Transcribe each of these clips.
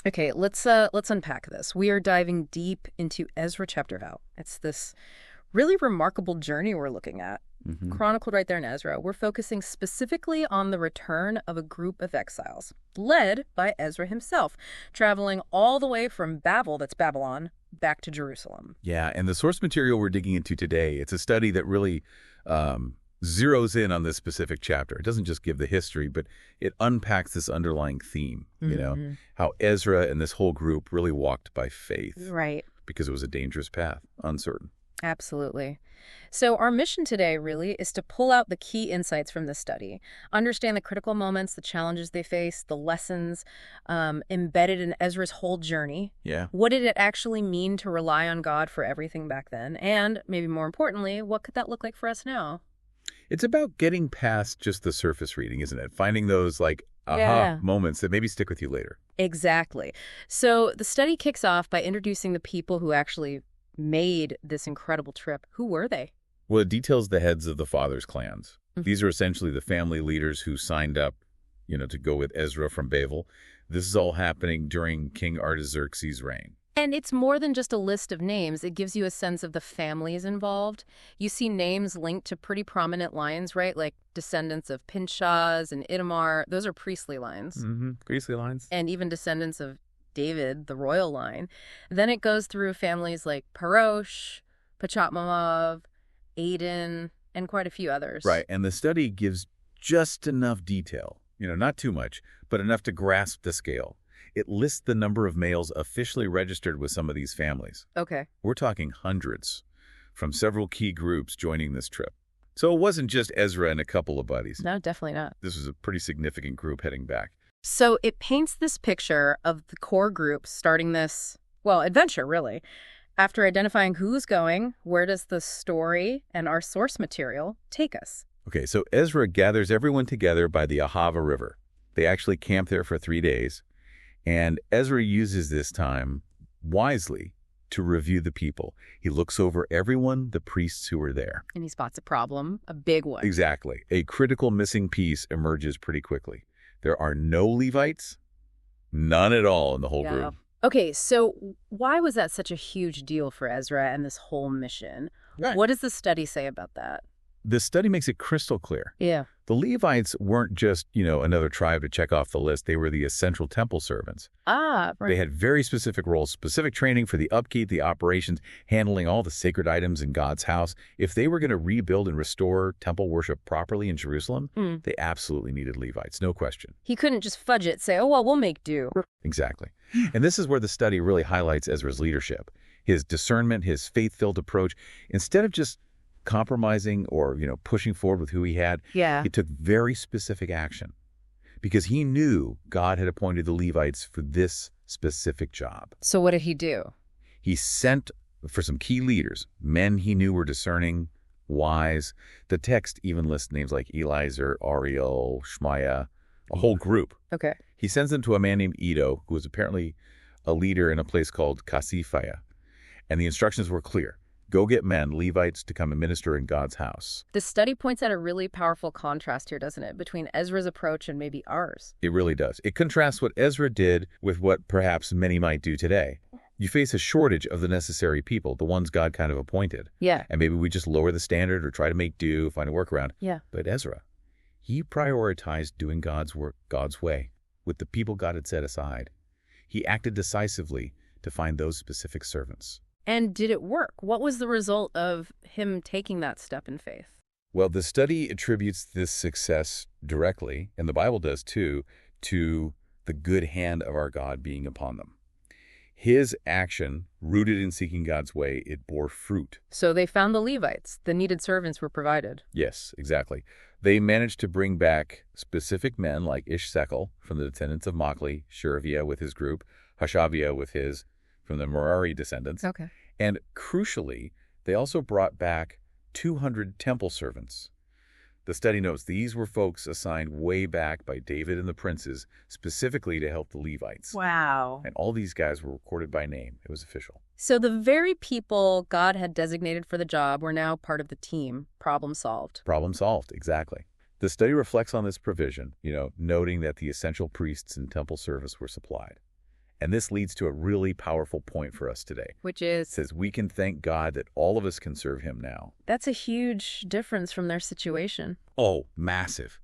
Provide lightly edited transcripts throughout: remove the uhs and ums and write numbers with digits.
Okay, let's unpack this. We are diving deep into Ezra chapter out. It's this really remarkable journey we're looking at, Hmm. chronicled right there in Ezra. We're focusing specifically on the return of a group of exiles, led by Ezra himself, traveling all the way from Babel, that's Babylon, back to Jerusalem. Yeah, and the source material we're digging into today, it's a study that really zeroes in on this specific chapter. It doesn't just give the history, but it unpacks this underlying theme, Hmm. how Ezra and this whole group really walked by faith Right. because it was a dangerous path, uncertain. Absolutely. So, our mission today really is to pull out the key insights from this study, understand the critical moments, the challenges they face, the lessons embedded in Ezra's whole journey. Yeah. What did it actually mean to rely on God for everything back then? And maybe more importantly, what could that look like for us now? It's about getting past just the surface reading, isn't it? Finding those like aha Yeah. moments that maybe stick with you later. Exactly. So, the study kicks off by introducing the people who actually made this incredible trip. Who were they? Well, it details the heads of the fathers' clans. Mhm. These are essentially the family leaders who signed up, to go with Ezra from Babel. This is all happening during King Artaxerxes' reign. And it's more than just a list of names. It gives you a sense of the families involved. You see names linked to pretty prominent lines, right? Like descendants of Pinchas and Ithamar. Those are priestly lines. Mm-hmm. Greasy lines. And even descendants of David, the royal line. Then it goes through families like Parosh, Pachotmamav, Aden, and quite a few others. Right, and the study gives just enough detail, not too much, but enough to grasp the scale. It lists the number of males officially registered with some of these families. Okay. We're talking hundreds, from several key groups joining this trip. So it wasn't just Ezra and a couple of buddies. No, definitely not. This was a pretty significant group heading back. So it paints this picture of the core group starting this, well, adventure, really. After identifying who's going, where does the story and our source material take us? Okay, so Ezra gathers everyone together by the Ahava River. They actually camp there for 3 days, and Ezra uses this time wisely to review the people. He looks over everyone, the priests who were there. And he spots a problem, a big one. Exactly. A critical missing piece emerges pretty quickly. There are no Levites, none at all in the whole Yeah. group. Okay, so why was that such a huge deal for Ezra and this whole mission? Right. What does the study say about that? The study makes it crystal clear. Yeah. The Levites weren't just, another tribe to check off the list. They were the essential temple servants. Ah, They right. had very specific roles, specific training for the upkeep, the operations, handling all the sacred items in God's house. If they were going to rebuild and restore temple worship properly in Jerusalem, Mm. they absolutely needed Levites, no question. He couldn't just fudge it, say, oh, well, we'll make do. Exactly. And this is where the study really highlights Ezra's leadership, his discernment, his faith-filled approach. Instead of just compromising or, pushing forward with who he had, Yeah. he took very specific action because he knew God had appointed the Levites for this specific job. So what did he do? He sent for some key leaders, men he knew were discerning, wise. The text even lists names like Eliezer, Ariel, Shmaiah, a whole group. Okay. He sends them to a man named Edo, who was apparently a leader in a place called Kasifia. And the instructions were clear. Go get men, Levites, to come and minister in God's house. The study points out a really powerful contrast here, doesn't it, between Ezra's approach and maybe ours. It really does. It contrasts what Ezra did with what perhaps many might do today. You face a shortage of the necessary people, the ones God kind of appointed. Yeah. And maybe we just lower the standard or try to make do, find a workaround. Yeah. But Ezra, he prioritized doing God's work God's way with the people God had set aside. He acted decisively to find those specific servants. And did it work? What was the result of him taking that step in faith? Well, the study attributes this success directly, and the Bible does too, to the good hand of our God being upon them. His action, rooted in seeking God's way, it bore fruit. So they found the Levites. The needed servants were provided. Yes, exactly. They managed to bring back specific men like Ishsekel from the descendants of Machli, Shereviah with his group, Hashaviah with his, from the Merari descendants. Okay. And crucially, they also brought back 200 temple servants. The study notes these were folks assigned way back by David and the princes, specifically to help the Levites. Wow. And all these guys were recorded by name. It was official. So the very people God had designated for the job were now part of the team. Problem solved. Problem solved, exactly. The study reflects on this provision, noting that the essential priests and temple service were supplied. And this leads to a really powerful point for us today. Which It is, says we can thank God that all of us can serve him now. that's a huge difference from their situation. Oh, massive.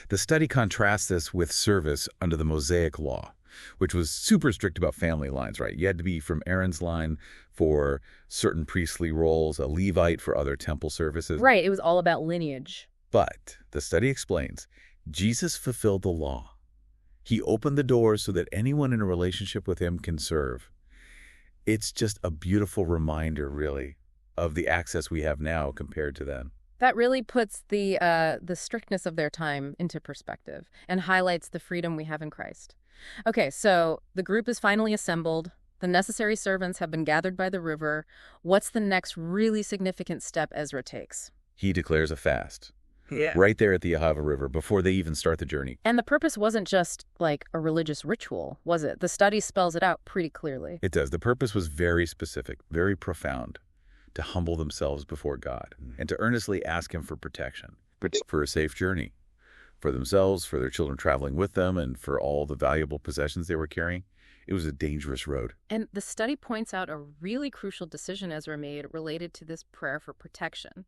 The study contrasts this with service under the Mosaic law, which was super strict about family lines, right? You had to be from Aaron's line for certain priestly roles, a Levite for other temple services. Right, it was all about lineage. But the study explains Jesus fulfilled the law. He opened the doors so that anyone in a relationship with him can serve. It's just a beautiful reminder, really, of the access we have now compared to then. That really puts the strictness of their time into perspective and highlights the freedom we have in Christ. Okay, so the group is finally assembled. The necessary servants have been gathered by the river. What's the next really significant step Ezra takes? He declares a fast. Yeah. Right there at the Ahava River before they even start the journey. And the purpose wasn't just like a religious ritual, was it? The study spells it out pretty clearly. It does. The purpose was very specific, very profound, to humble themselves before God and to earnestly ask him for protection, for a safe journey, for themselves, for their children traveling with them, and for all the valuable possessions they were carrying. It was a dangerous road. And the study points out a really crucial decision Ezra made related to this prayer for protection.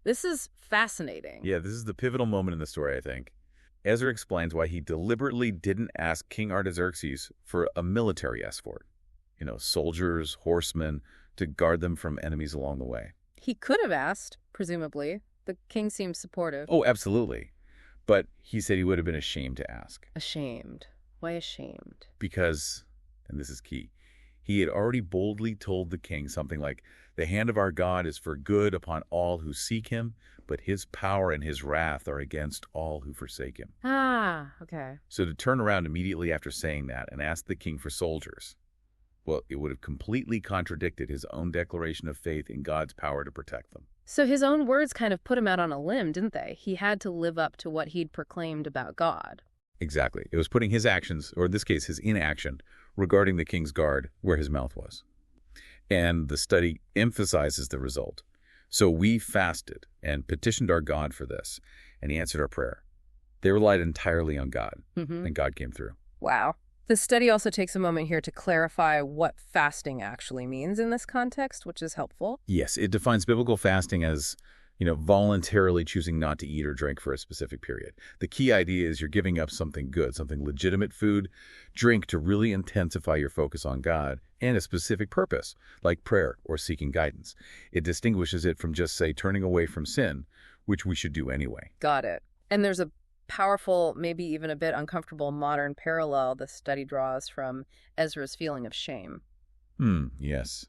This is fascinating. Yeah, this is the pivotal moment in the story, I think. Ezra explains why he deliberately didn't ask King Artaxerxes for a military escort. Soldiers, horsemen, to guard them from enemies along the way. He could have asked, presumably. The king seems supportive. Oh, absolutely. But he said he would have been ashamed to ask. Ashamed. Why ashamed? Because, and this is key, he had already boldly told the king something like, "The hand of our God is for good upon all who seek him, but his power and his wrath are against all who forsake him." Ah, okay. So to turn around immediately after saying that and ask the king for soldiers, well, it would have completely contradicted his own declaration of faith in God's power to protect them. So his own words kind of put him out on a limb, didn't they? He had to live up to what he'd proclaimed about God. Exactly. It was putting his actions, or in this case, his inaction, regarding the king's guard where his mouth was. And the study emphasizes the result. So we fasted and petitioned our God for this, and he answered our prayer. They relied entirely on God, and God came through. Wow. The study also takes a moment here to clarify what fasting actually means in this context, which is helpful. Yes, it defines biblical fasting as, voluntarily choosing not to eat or drink for a specific period. The key idea is you're giving up something good, something legitimate food, drink to really intensify your focus on God and a specific purpose, like prayer or seeking guidance. It distinguishes it from just, say, turning away from sin, which we should do anyway. Got it. And there's a powerful, maybe even a bit uncomfortable modern parallel the study draws from Ezra's feeling of shame. Yes.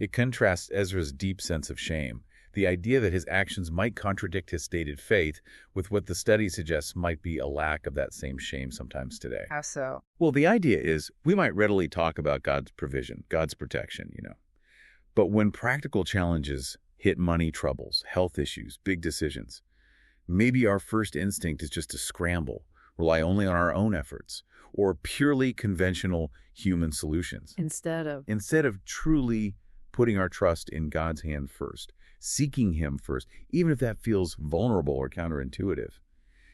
It contrasts Ezra's deep sense of shame, the idea that his actions might contradict his stated faith, with what the study suggests might be a lack of that same shame sometimes today. How so? Well, the idea is we might readily talk about God's provision, God's protection, But when practical challenges hit money troubles, health issues, big decisions, maybe our first instinct is just to scramble, rely only on our own efforts, or purely conventional human solutions. Instead of truly putting our trust in God's hand first, seeking him first, even if that feels vulnerable or counterintuitive.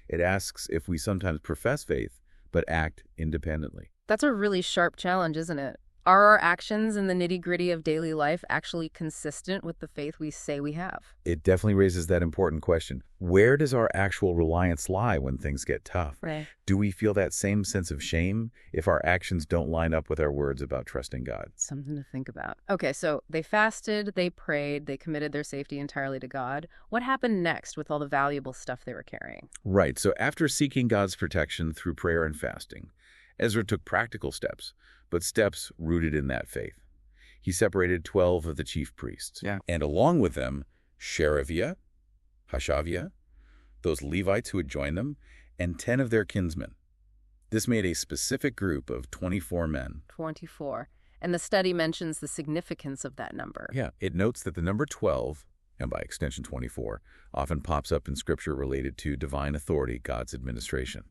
It asks if we sometimes profess faith, but act independently. That's a really sharp challenge, isn't it? Are our actions in the nitty-gritty of daily life actually consistent with the faith we say we have? It definitely raises that important question. Where does our actual reliance lie when things get tough? Right. Do we feel that same sense of shame if our actions don't line up with our words about trusting God? Something to think about. Okay, so they fasted, they prayed, they committed their safety entirely to God. What happened next with all the valuable stuff they were carrying? Right. So after seeking God's protection through prayer and fasting, Ezra took practical steps, but steps rooted in that faith. He separated 12 of the chief priests, and along with them, Sherebiah, Hashabiah, those Levites who had joined them, and 10 of their kinsmen. This made a specific group of 24 men. 24. And the study mentions the significance of that number. Yeah, it notes that the number 12, and by extension 24, often pops up in Scripture related to divine authority, God's administration.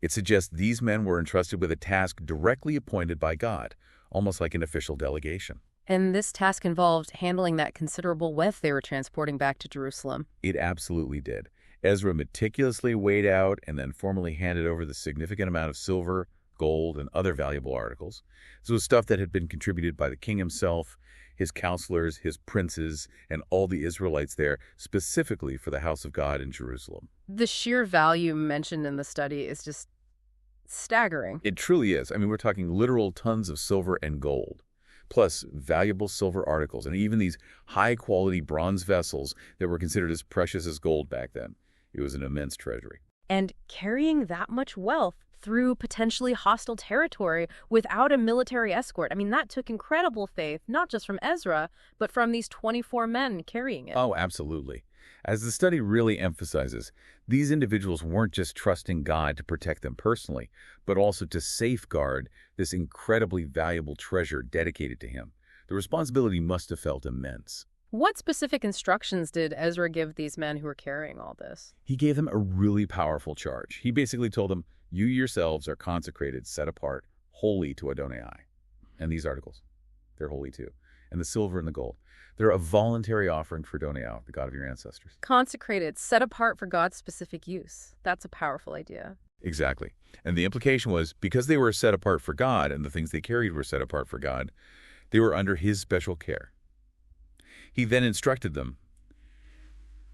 It suggests these men were entrusted with a task directly appointed by God, almost like an official delegation. And this task involved handling that considerable wealth they were transporting back to Jerusalem. It absolutely did. Ezra meticulously weighed out and then formally handed over the significant amount of silver, gold, and other valuable articles. This was stuff that had been contributed by the king himself, his counselors, his princes, and all the Israelites there, specifically for the house of God in Jerusalem. The sheer value mentioned in the study is just staggering. It truly is. I mean, we're talking literal tons of silver and gold, plus valuable silver articles, and even these high-quality bronze vessels that were considered as precious as gold back then. It was an immense treasury. And carrying that much wealth through potentially hostile territory without a military escort. I mean, that took incredible faith, not just from Ezra, but from these 24 men carrying it. Oh, absolutely. As the study really emphasizes, these individuals weren't just trusting God to protect them personally, but also to safeguard this incredibly valuable treasure dedicated to him. The responsibility must have felt immense. What specific instructions did Ezra give these men who were carrying all this? He gave them a really powerful charge. He basically told them, you yourselves are consecrated, set apart, holy to Adonai. And these articles, they're holy too. And the silver and the gold, they're a voluntary offering for Adonai, the God of your ancestors. Consecrated, set apart for God's specific use. That's a powerful idea. Exactly. And the implication was, because they were set apart for God and the things they carried were set apart for God, they were under his special care. He then instructed them,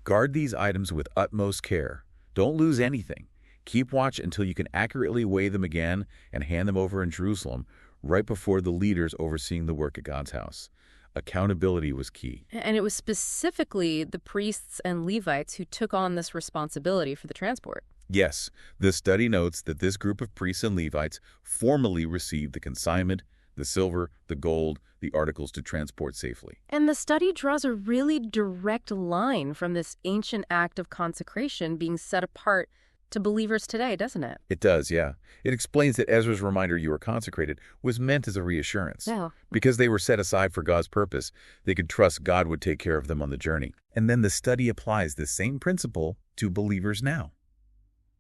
guard these items with utmost care. Don't lose anything. Keep watch until you can accurately weigh them again and hand them over in Jerusalem right before the leaders overseeing the work at God's house. Accountability was key. And it was specifically the priests and Levites who took on this responsibility for the transport. Yes, the study notes that this group of priests and Levites formally received the consignment, the silver, the gold, the articles to transport safely. And the study draws a really direct line from this ancient act of consecration being set apart to believers today, doesn't it? It does, yeah. It explains that Ezra's reminder you were consecrated was meant as a reassurance. Yeah. Because they were set aside for God's purpose, they could trust God would take care of them on the journey. And then the study applies the same principle to believers now.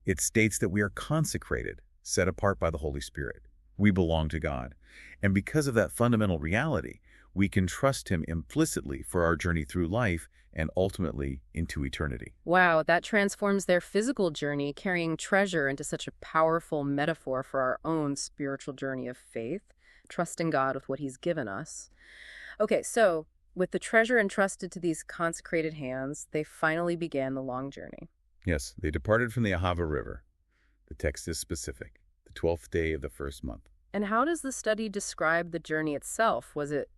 It states that we are consecrated, set apart by the Holy Spirit. We belong to God. And because of that fundamental reality, we can trust him implicitly for our journey through life and ultimately into eternity. Wow, that transforms their physical journey, carrying treasure, into such a powerful metaphor for our own spiritual journey of faith, trusting God with what he's given us. Okay, so with the treasure entrusted to these consecrated hands, they finally began the long journey. Yes, they departed from the Ahava River. The text is specific, the 12th day of the first month. And how does the study describe the journey itself? Was it,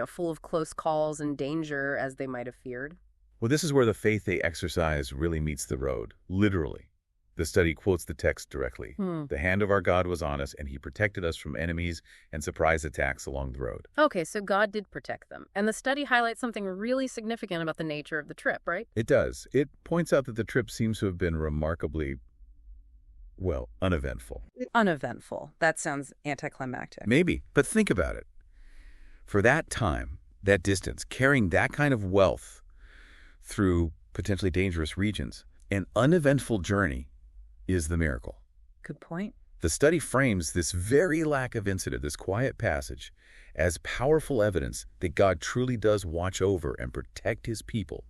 full of close calls and danger as they might have feared? Well, this is where the faith they exercise really meets the road, literally. The study quotes the text directly. The hand of our God was on us, and he protected us from enemies and surprise attacks along the road. Okay, so God did protect them. And the study highlights something really significant about the nature of the trip, right? It does. It points out that the trip seems to have been remarkably, uneventful. Uneventful. That sounds anticlimactic. Maybe, but think about it. For that time, that distance, carrying that kind of wealth through potentially dangerous regions, an uneventful journey is the miracle. Good point. The study frames this very lack of incident, this quiet passage, as powerful evidence that God truly does watch over and protect his people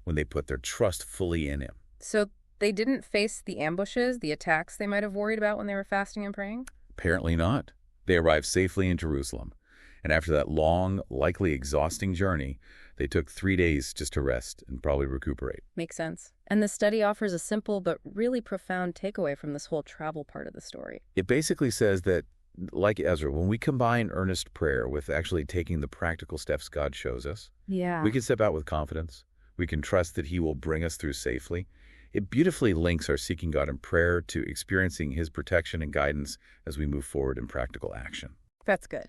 when they put their trust fully in him. So they didn't face the ambushes, the attacks they might have worried about when they were fasting and praying? Apparently not. They arrived safely in Jerusalem. And after that long, likely exhausting journey, they took 3 days just to rest and probably recuperate. Makes sense. And the study offers a simple but really profound takeaway from this whole travel part of the story. It basically says that, like Ezra, when we combine earnest prayer with actually taking the practical steps God shows us, we can step out with confidence. We can trust that he will bring us through safely. It beautifully links our seeking God in prayer to experiencing his protection and guidance as we move forward in practical action. That's good.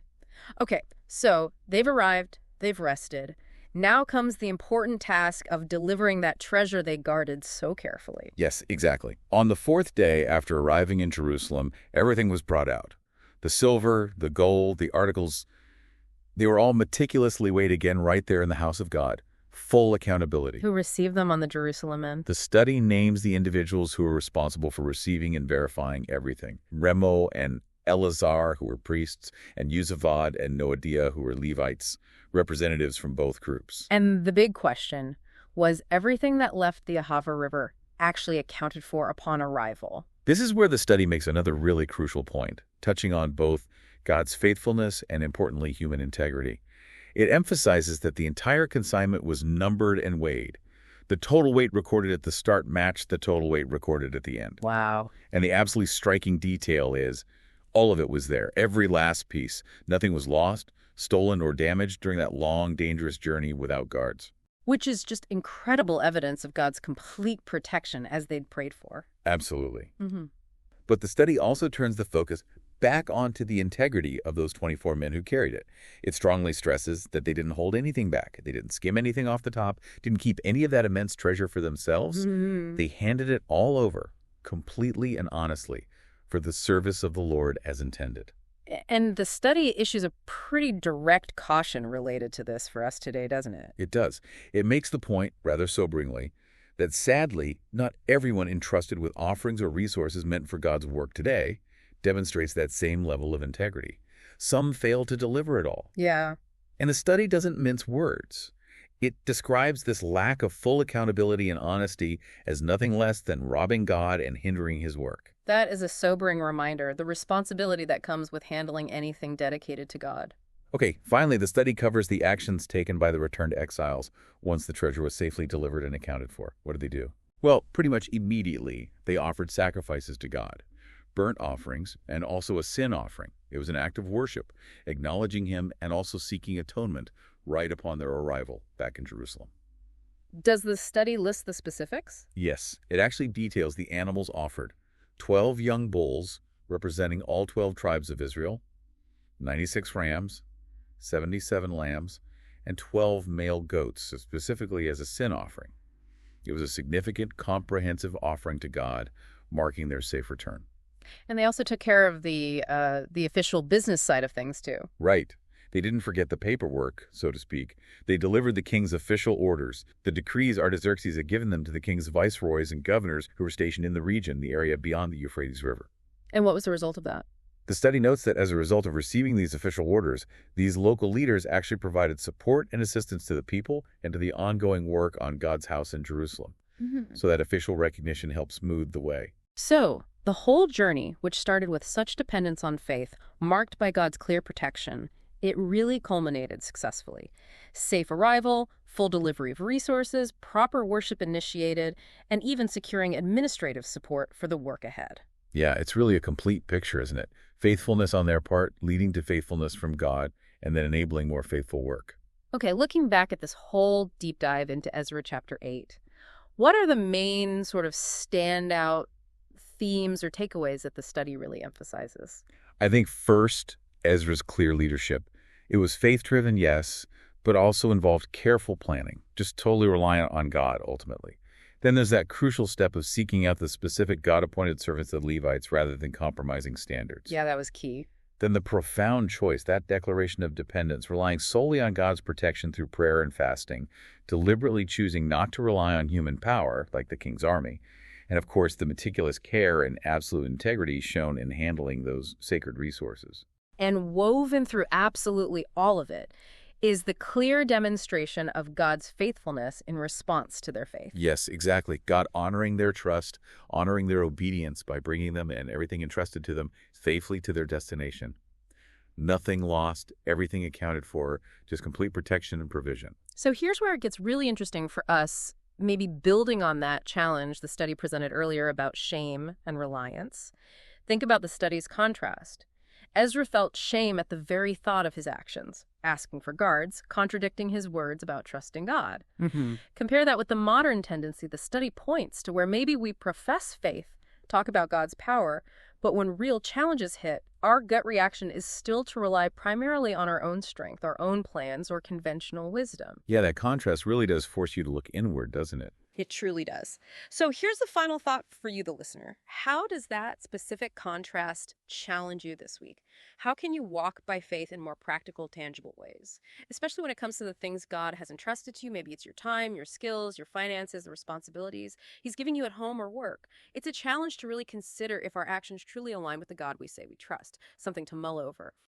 Okay, so they've arrived, they've rested. Now comes the important task of delivering that treasure they guarded so carefully. Yes, exactly. On the 4th day after arriving in Jerusalem, everything was brought out. The silver, the gold, the articles, they were all meticulously weighed again right there in the house of God. Full accountability. Who received them on the Jerusalem end? The study names the individuals who were responsible for receiving and verifying everything. Remo and Eleazar, who were priests, and Yuzavad and Noadiah, who were Levites, representatives from both groups. And the big question, was everything that left the Ahava River actually accounted for upon arrival? This is where the study makes another really crucial point. touching on both God's faithfulness and, importantly, human integrity. It emphasizes that the entire consignment was numbered and weighed. The total weight recorded at the start matched the total weight recorded at the end. Wow. And the absolutely striking detail is all of it was there, every last piece. Nothing was lost, stolen, or damaged during that long, dangerous journey without guards. Which is just incredible evidence of God's complete protection as they'd prayed for. Absolutely. Hmm. But the study also turns the focus back onto the integrity of those 24 men who carried it. It strongly stresses that they didn't hold anything back. They didn't skim anything off the top, didn't keep any of that immense treasure for themselves. They handed it all over, completely and honestly, for the service of the Lord as intended. And the study issues a pretty direct caution related to this for us today, doesn't it? It does. It makes the point, rather soberingly, that sadly, not everyone entrusted with offerings or resources meant for God's work today demonstrates that same level of integrity. Some fail to deliver it all. Yeah. And the study doesn't mince words. It describes this lack of full accountability and honesty as nothing less than robbing God and hindering his work. That is a sobering reminder, the responsibility that comes with handling anything dedicated to God. Okay, finally, the study covers the actions taken by the returned exiles once the treasure was safely delivered and accounted for. What did they do? Well, pretty much immediately, they offered sacrifices to God, burnt offerings, and also a sin offering. It was an act of worship, acknowledging him and also seeking atonement right upon their arrival back in Jerusalem. Does the study list the specifics? Yes, it actually details the animals offered. 12 young bulls representing all 12 tribes of Israel, 96 rams, 77 lambs, and 12 male goats, specifically as a sin offering. It was a significant, comprehensive offering to God, marking their safe return. And they also took care of the official business side of things, too. Right. They didn't forget the paperwork, so to speak. They delivered the king's official orders. The decrees Artaxerxes had given them to the king's viceroys and governors who were stationed in the region, the area beyond the Euphrates River. And what was the result of that? The study notes that as a result of receiving these official orders, these local leaders actually provided support and assistance to the people and to the ongoing work on God's house in Jerusalem. So that official recognition helped smooth the way. So, the whole journey, which started with such dependence on faith, marked by God's clear protection, it really culminated successfully. Safe arrival, full delivery of resources, proper worship initiated, and even securing administrative support for the work ahead. Yeah, it's really a complete picture, isn't it? Faithfulness on their part, leading to faithfulness from God, and then enabling more faithful work. Okay, looking back at this whole deep dive into Ezra chapter 8, what are the main sort of standout themes or takeaways that the study really emphasizes? I think first, Ezra's clear leadership. It was faith-driven, yes, but also involved careful planning, just totally reliant on God, ultimately. Then there's that crucial step of seeking out the specific God-appointed servants of the Levites rather than compromising standards. Yeah, that was key. Then the profound choice, that declaration of dependence, relying solely on God's protection through prayer and fasting, deliberately choosing not to rely on human power, like the king's army, and of course the meticulous care and absolute integrity shown in handling those sacred resources. And woven through absolutely all of it is the clear demonstration of God's faithfulness in response to their faith. Yes, exactly. God honoring their trust, honoring their obedience by bringing them and everything entrusted to them safely to their destination. Nothing lost, everything accounted for, just complete protection and provision. So here's where it gets really interesting for us, maybe building on that challenge the study presented earlier about shame and reliance. Think about the study's contrast. Ezra felt shame at the very thought of his actions, asking for guards, contradicting his words about trusting God. Compare that with the modern tendency the study points to, where maybe we profess faith, talk about God's power, but when real challenges hit, our gut reaction is still to rely primarily on our own strength, our own plans, or conventional wisdom. Yeah, that contrast really does force you to look inward, doesn't it? It truly does. So here's the final thought for you, the listener. How does that specific contrast challenge you this week? How can you walk by faith in more practical, tangible ways? Especially when it comes to the things God has entrusted to you. Maybe it's your time, your skills, your finances, the responsibilities He's giving you at home or work. It's a challenge to really consider if our actions truly align with the God we say we trust, something to mull over.